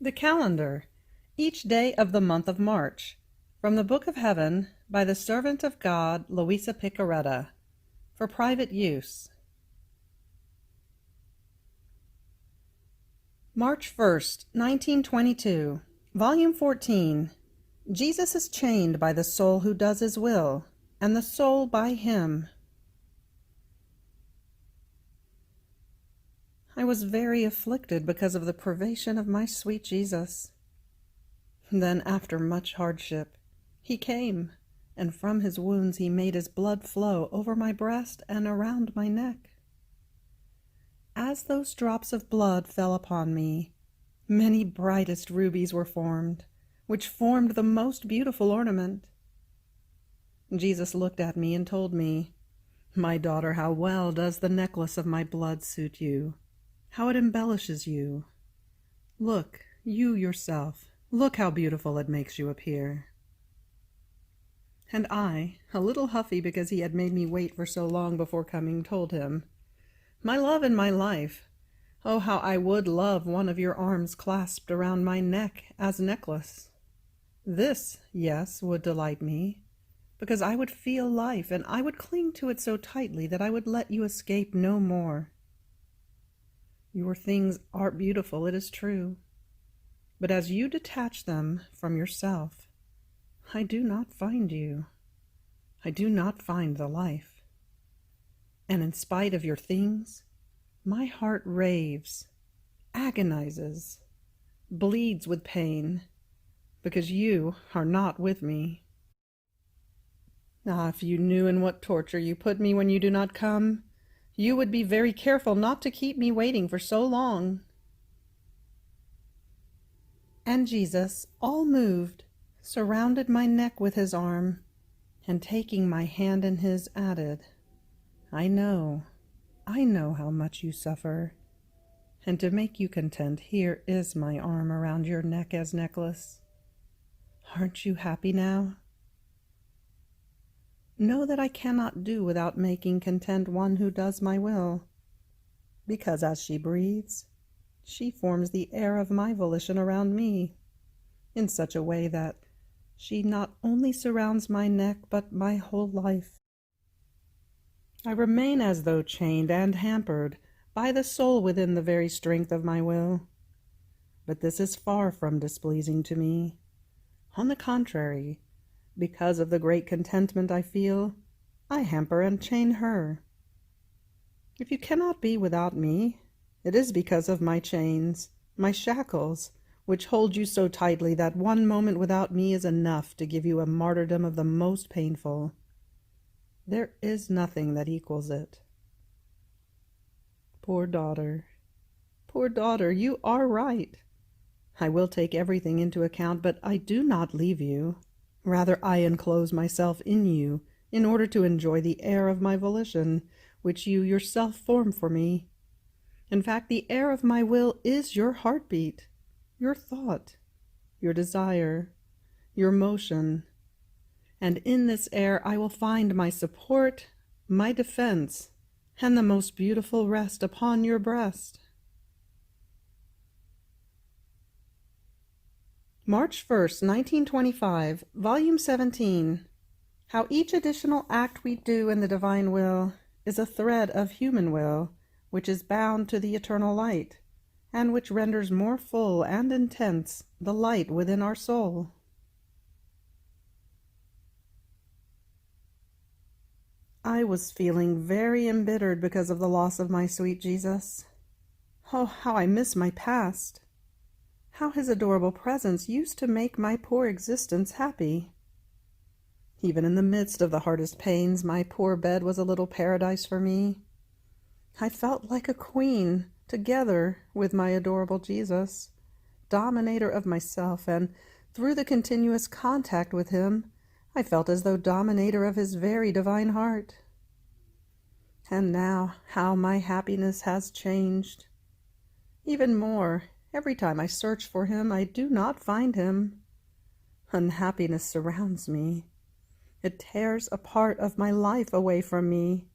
The calendar, each day of the month of March, from the Book of Heaven, by the servant of God, Luisa Picaretta, for private use. March 1st, 1922, Volume 14. Jesus is chained by the soul who does his will, and the soul by him. I was very afflicted because of the privation of my sweet Jesus. Then, after much hardship, he came, and from his wounds he made his blood flow over my breast and around my neck. As those drops of blood fell upon me, many brightest rubies were formed, which formed the most beautiful ornament. Jesus looked at me and told me, "My daughter, how well does the necklace of my blood suit you, how it embellishes you. Look, you yourself, look how beautiful it makes you appear." And I, a little huffy because he had made me wait for so long before coming, told him, "My love and my life, oh, how I would love one of your arms clasped around my neck as necklace. This, yes, would delight me, because I would feel life, and I would cling to it so tightly that I would let you escape no more. Your things are beautiful, it is true, but as you detach them from yourself, I do not find you. I do not find the life. And in spite of your things, my heart raves, agonizes, bleeds with pain, because you are not with me. Ah, if you knew in what torture you put me when you do not come, you would be very careful not to keep me waiting for so long." And Jesus, all moved, surrounded my neck with his arm, and taking my hand in his, added, I know how much you suffer, and to make you content, here is my arm around your neck as necklace. Aren't you happy now? Know that I cannot do without making content one who does my will, because as she breathes, she forms the air of my volition around me, in such a way that she not only surrounds my neck, but my whole life. I remain as though chained and hampered by the soul within the very strength of my will. But this is far from displeasing to me. On the contrary, because of the great contentment I feel, I hamper and chain her. If you cannot be without me, it is because of my chains, my shackles, which hold you so tightly that one moment without me is enough to give you a martyrdom of the most painful. There is nothing that equals it. Poor daughter, you are right. I will take everything into account, but I do not leave you. Rather, I enclose myself in you in order to enjoy the air of my volition, which you yourself form for me. In fact, the air of my will is your heartbeat, your thought, your desire, your motion. And in this air I will find my support, my defense, and the most beautiful rest upon your breast. March 1st, 1925, Volume 17. How each additional act we do in the divine will is a thread of human will, which is bound to the eternal light, and which renders more full and intense the light within our soul. I was feeling very embittered because of the loss of my sweet Jesus. Oh, how I miss my past! How his adorable presence used to make my poor existence happy. Even in the midst of the hardest pains, my poor bed was a little paradise for me. I felt like a queen, together with my adorable Jesus, dominator of myself, and through the continuous contact with him, I felt as though dominator of his very divine heart. And now, how my happiness has changed. Even more, every time I search for him, I do not find him. Unhappiness surrounds me. It tears a part of my life away from me,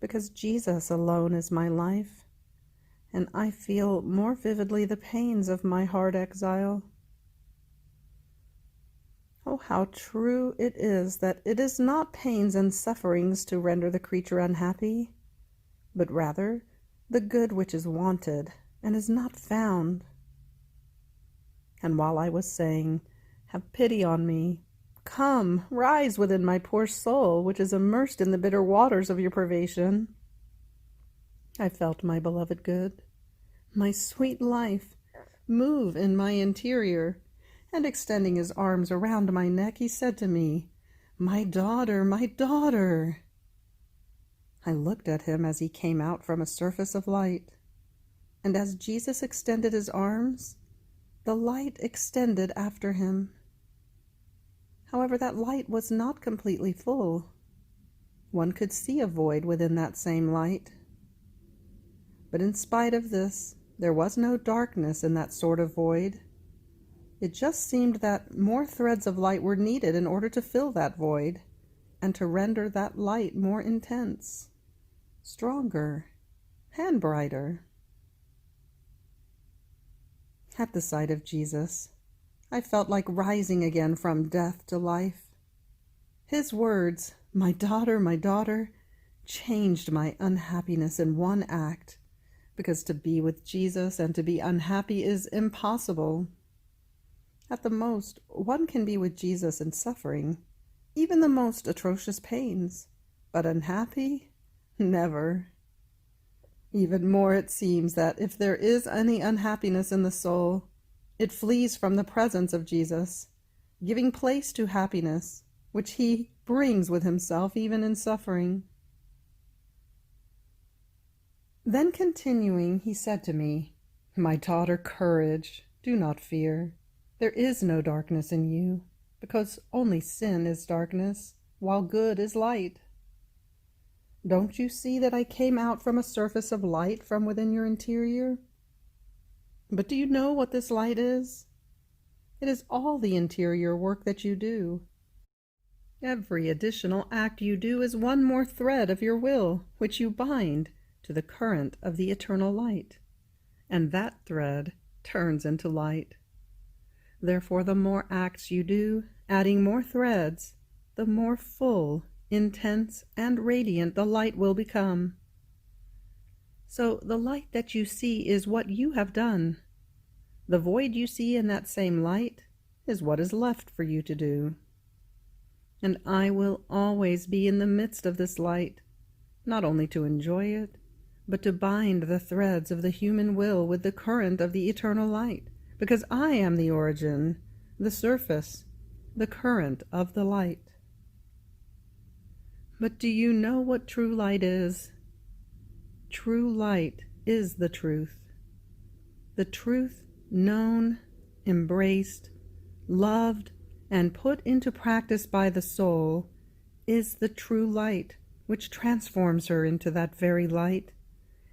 because Jesus alone is my life, and I feel more vividly the pains of my hard exile. Oh, how true it is that it is not pains and sufferings to render the creature unhappy, but rather the good which is wanted and is not found. And while I was saying, "Have pity on me, come, rise within my poor soul, which is immersed in the bitter waters of your privation," I felt my beloved good, my sweet life, move in my interior, and extending his arms around my neck, he said to me, "My daughter, my daughter!" I looked at him as he came out from a surface of light, and as Jesus extended his arms, the light extended after him. However, that light was not completely full. One could see a void within that same light. But in spite of this, there was no darkness in that sort of void. It just seemed that more threads of light were needed in order to fill that void, and to render that light more intense, stronger, and brighter. At the sight of Jesus, I felt like rising again from death to life. His words, my daughter," changed my unhappiness in one act, because to be with Jesus and to be unhappy is impossible. At the most, one can be with Jesus in suffering, even the most atrocious pains, but unhappy? Never. Even more it seems that if there is any unhappiness in the soul, it flees from the presence of Jesus, giving place to happiness, which he brings with himself even in suffering. Then continuing, he said to me, "My daughter, courage, do not fear. There is no darkness in you, because only sin is darkness, while good is light. Don't you see that I came out from a surface of light from within your interior? But do you know what this light is? It is all the interior work that you do. Every additional act you do is one more thread of your will, which you bind to the current of the eternal light, and that thread turns into light. Therefore, the more acts you do, adding more threads, the more full, intense, and radiant the light will become. So the light that you see is what you have done. The void you see in that same light is what is left for you to do. And I will always be in the midst of this light, not only to enjoy it, but to bind the threads of the human will with the current of the eternal light, because I am the origin, the surface, the current of the light. But do you know what true light is? True light is the truth. The truth known, embraced, loved, and put into practice by the soul is the true light, which transforms her into that very light,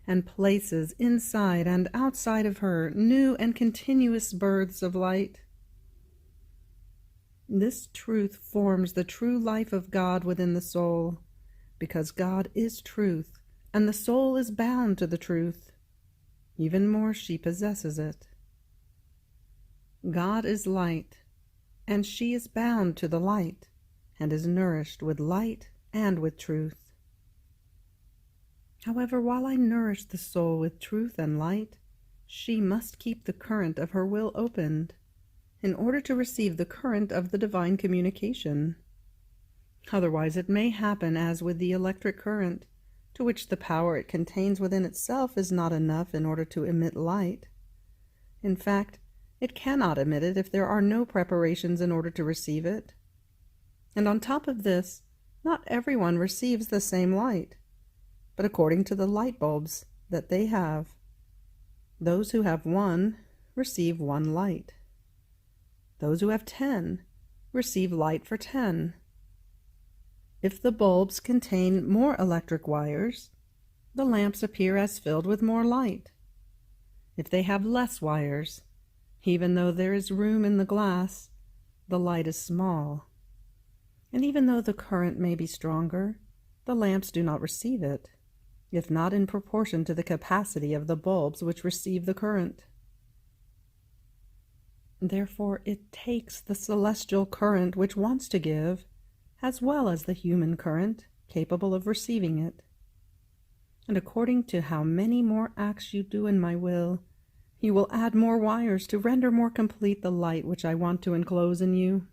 and places inside and outside of her new and continuous births of light. This truth forms the true life of God within the soul, because God is truth, and the soul is bound to the truth. Even more, she possesses it. God is light, and she is bound to the light, and is nourished with light and with truth. However, while I nourish the soul with truth and light, she must keep the current of her will opened, in order to receive the current of the divine communication. Otherwise it may happen as with the electric current, to which the power it contains within itself is not enough in order to emit light. In fact, it cannot emit it if there are no preparations in order to receive it. And on top of this, not everyone receives the same light, but according to the light bulbs that they have. Those who have one receive one light. Those who have 10 receive light for 10. If the bulbs contain more electric wires, the lamps appear as filled with more light. If they have less wires, even though there is room in the glass, the light is small. And even though the current may be stronger, the lamps do not receive it. if not in proportion to the capacity of the bulbs which receive the current. Therefore it takes the celestial current which wants to give, as well as the human current capable of receiving it. And according to how many more acts you do in my will, you will add more wires to render more complete the light which I want to enclose in you.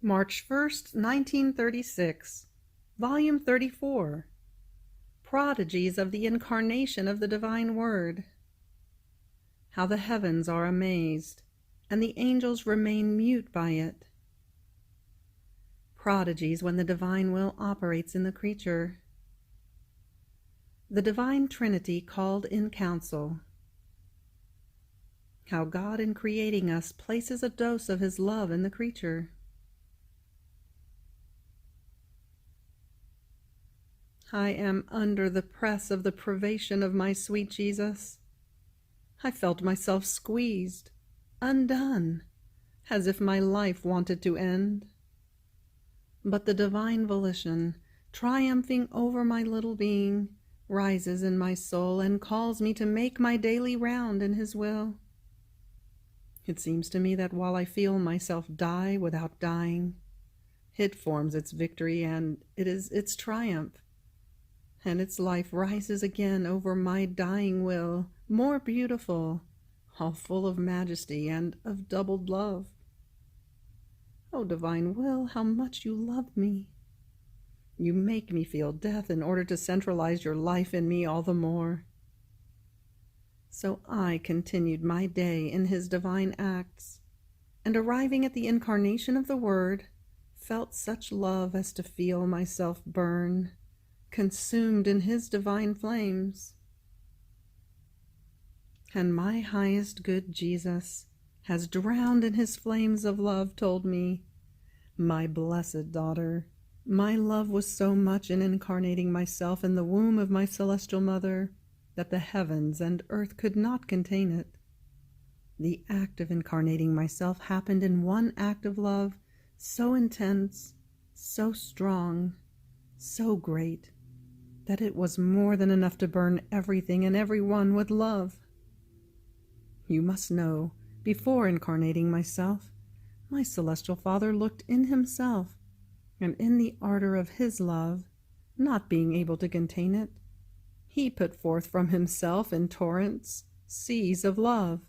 March 1st, 1936, Volume 34, Prodigies of the Incarnation of the Divine Word. How the heavens are amazed, and the angels remain mute by it. Prodigies when the divine will operates in the creature. The divine Trinity called in council. How God in creating us places a dose of his love in the creature. I am under the press of the privation of my sweet Jesus. I felt myself squeezed, undone, as if my life wanted to end. But the divine volition, triumphing over my little being, rises in my soul and calls me to make my daily round in his will. It seems to me that while I feel myself die without dying, it forms its victory and it is its triumph, and its life rises again over my dying will, more beautiful, all full of majesty and of doubled love. O divine will, how much you love me! You make me feel death in order to centralize your life in me all the more. So I continued my day in his divine acts, and arriving at the incarnation of the Word, felt such love as to feel myself burn, consumed in his divine flames. And my highest good Jesus has drowned in his flames of love told me, my blessed daughter, my love was so much in incarnating myself in the womb of my celestial mother that the heavens and earth could not contain it. The act of incarnating myself happened in one act of love so intense, so strong, so great, that it was more than enough to burn everything and everyone with love. You must know, before incarnating myself, my celestial Father looked in himself, and in the ardor of his love, not being able to contain it, he put forth from himself in torrents, seas of love.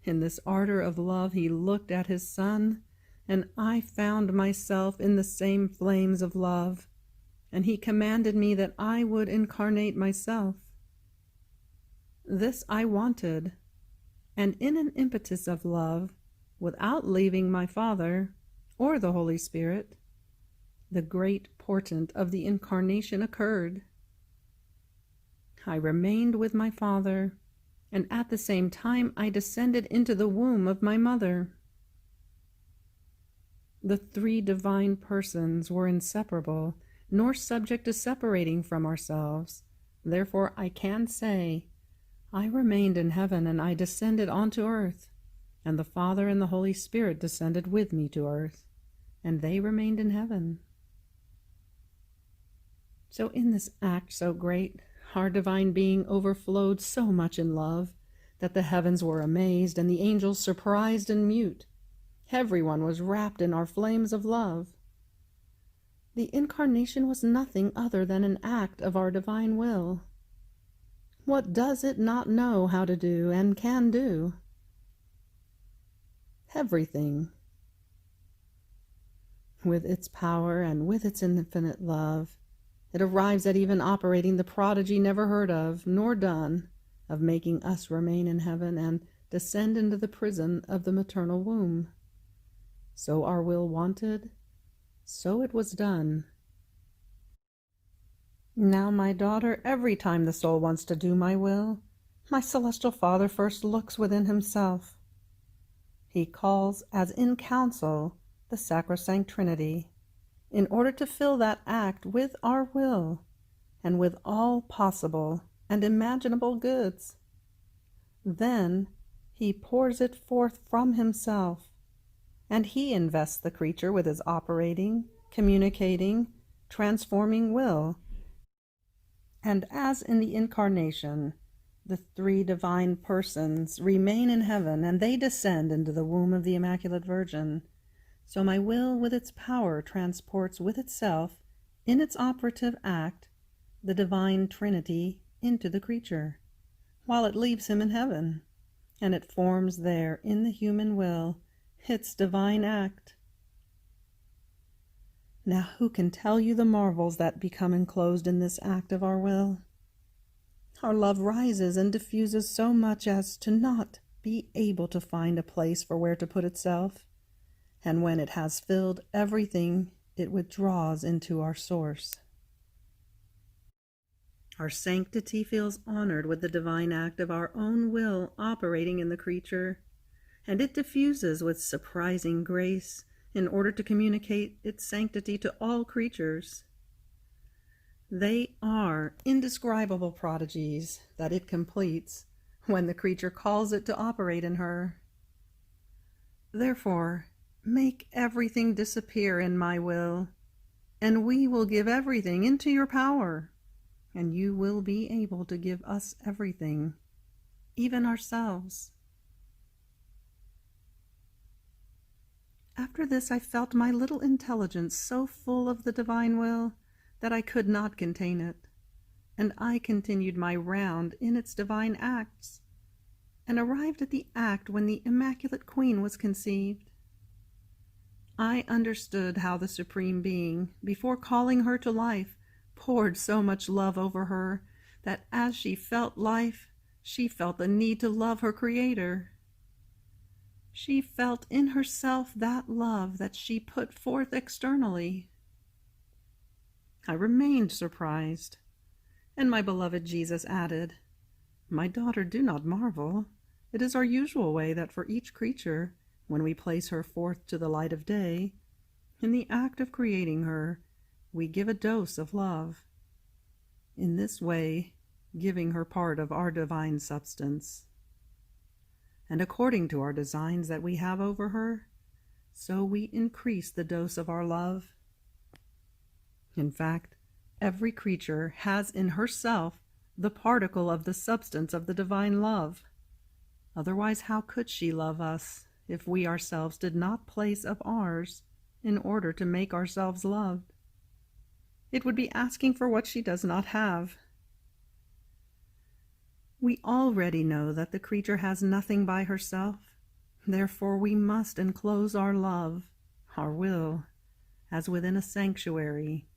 In this ardor of love he looked at his Son, and I found myself in the same flames of love, and he commanded me that I would incarnate myself. This I wanted, and in an impetus of love, without leaving my Father or the Holy Spirit, the great portent of the incarnation occurred. I remained with my Father, and at the same time I descended into the womb of my mother. The three divine persons were inseparable, nor subject to separating from ourselves. Therefore I can say, I remained in heaven, and I descended onto earth, and the Father and the Holy Spirit descended with me to earth, and they remained in heaven. So in this act so great, our divine being overflowed so much in love, that the heavens were amazed, and the angels surprised and mute. Everyone was wrapped in our flames of love. The incarnation was nothing other than an act of our divine will. What does it not know how to do and can do? Everything. With its power and with its infinite love, it arrives at even operating the prodigy never heard of nor done, of making us remain in heaven and descend into the prison of the maternal womb. So our will wanted, so it was done. Now, my daughter, every time the soul wants to do my will, my celestial Father first looks within himself. He calls, as in council, the sacrosanct Trinity, in order to fill that act with our will, and with all possible and imaginable goods. Then he pours it forth from himself, and he invests the creature with his operating, communicating, transforming will. And as in the incarnation, the three divine persons remain in heaven, and they descend into the womb of the Immaculate Virgin, so my will with its power transports with itself, in its operative act, the divine Trinity into the creature, while it leaves him in heaven, and it forms there in the human will its divine act. Now who can tell you the marvels that become enclosed in this act of our will? Our love rises and diffuses so much as to not be able to find a place for where to put itself, and when it has filled everything, it withdraws into our source. Our sanctity feels honored with the divine act of our own will operating in the creature, and it diffuses with surprising grace in order to communicate its sanctity to all creatures. They are indescribable prodigies that it completes when the creature calls it to operate in her. Therefore, make everything disappear in my will, and we will give everything into your power, and you will be able to give us everything, even ourselves. After this, I felt my little intelligence so full of the divine will that I could not contain it, and I continued my round in its divine acts, and arrived at the act when the Immaculate Queen was conceived. I understood how the Supreme Being, before calling her to life, poured so much love over her that as she felt life, she felt the need to love her Creator. She felt in herself that love that she put forth externally. I remained surprised, and my beloved Jesus added, "My daughter, do not marvel. It is our usual way that for each creature, when we place her forth to the light of day, in the act of creating her, we give a dose of love, in this way giving her part of our divine substance. And according to our designs that we have over her, so we increase the dose of our love. In fact, every creature has in herself the particle of the substance of the divine love. Otherwise, how could she love us if we ourselves did not place of ours in order to make ourselves loved? It would be asking for what she does not have. We already know that the creature has nothing by herself. Therefore we must enclose our love, our will, as within a sanctuary,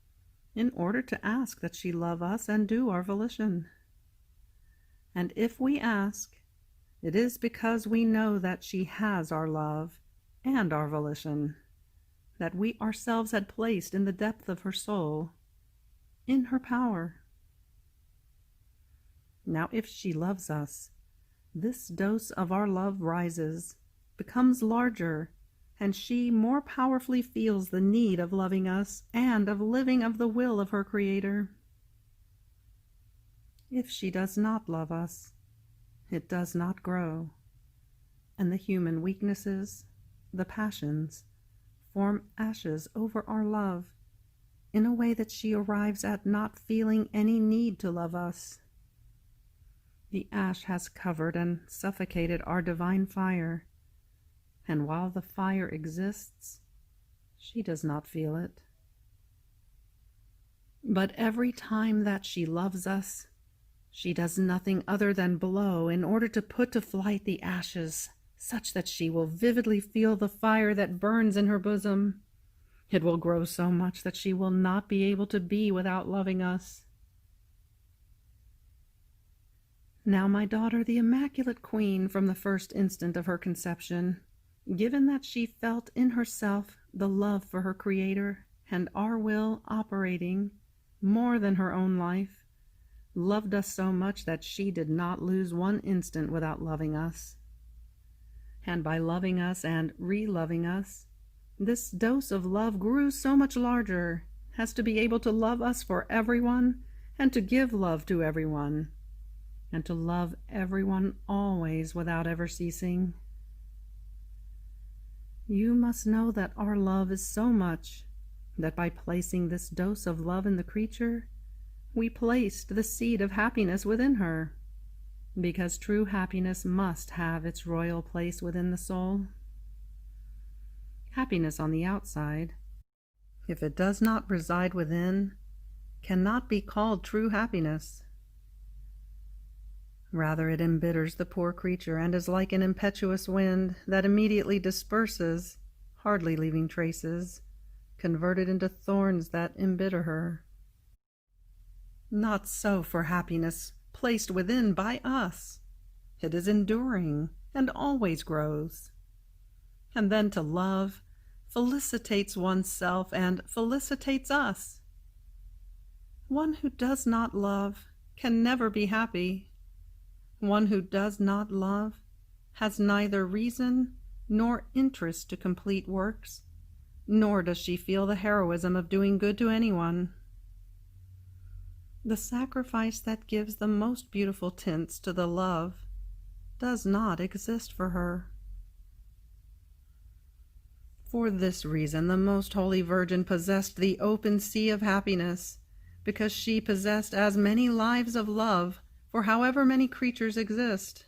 in order to ask that she love us and do our volition. And if we ask, it is because we know that she has our love and our volition, that we ourselves had placed in the depth of her soul, in her power. Now if she loves us, this dose of our love rises, becomes larger, and she more powerfully feels the need of loving us and of living of the will of her Creator. If she does not love us, it does not grow, and the human weaknesses, the passions, form ashes over our love in a way that she arrives at not feeling any need to love us. The ash has covered and suffocated our divine fire, and while the fire exists, she does not feel it. But every time that she loves us, she does nothing other than blow in order to put to flight the ashes, such that she will vividly feel the fire that burns in her bosom. It will grow so much that she will not be able to be without loving us. Now, my daughter, the Immaculate Queen, from the first instant of her conception, given that she felt in herself the love for her Creator and our will operating more than her own life, loved us so much that she did not lose one instant without loving us. And by loving us and re-loving us, this dose of love grew so much larger as to be able to love us for everyone and to give love to everyone, and to love everyone always without ever ceasing. You must know that our love is so much that by placing this dose of love in the creature, we placed the seed of happiness within her, because true happiness must have its royal place within the soul. Happiness on the outside, if it does not reside within, cannot be called true happiness. Rather, it embitters the poor creature and is like an impetuous wind that immediately disperses, hardly leaving traces, converted into thorns that embitter her. Not so for happiness placed within by us. It is enduring and always grows. And then to love felicitates oneself and felicitates us. One who does not love can never be happy. One who does not love has neither reason nor interest to complete works, nor does she feel the heroism of doing good to anyone. The sacrifice that gives the most beautiful tints to the love does not exist for her. For this reason, the Most Holy Virgin possessed the open sea of happiness, because she possessed as many lives of love for however many creatures exist.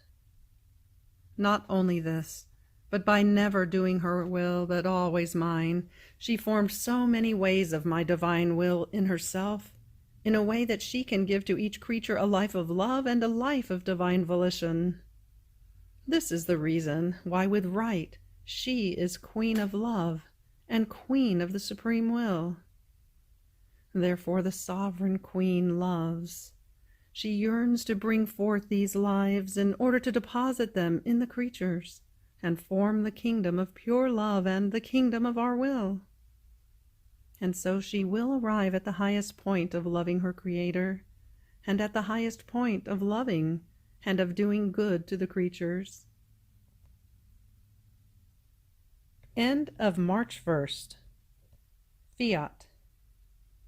Not only this, but by never doing her will, but always mine, she formed so many ways of my divine will in herself, in a way that she can give to each creature a life of love and a life of divine volition. This is the reason why with right she is Queen of Love and Queen of the Supreme Will. Therefore the Sovereign Queen loves. She yearns to bring forth these lives in order to deposit them in the creatures and form the kingdom of pure love and the kingdom of our will. And so she will arrive at the highest point of loving her Creator, and at the highest point of loving and of doing good to the creatures. End of March 1st. Fiat.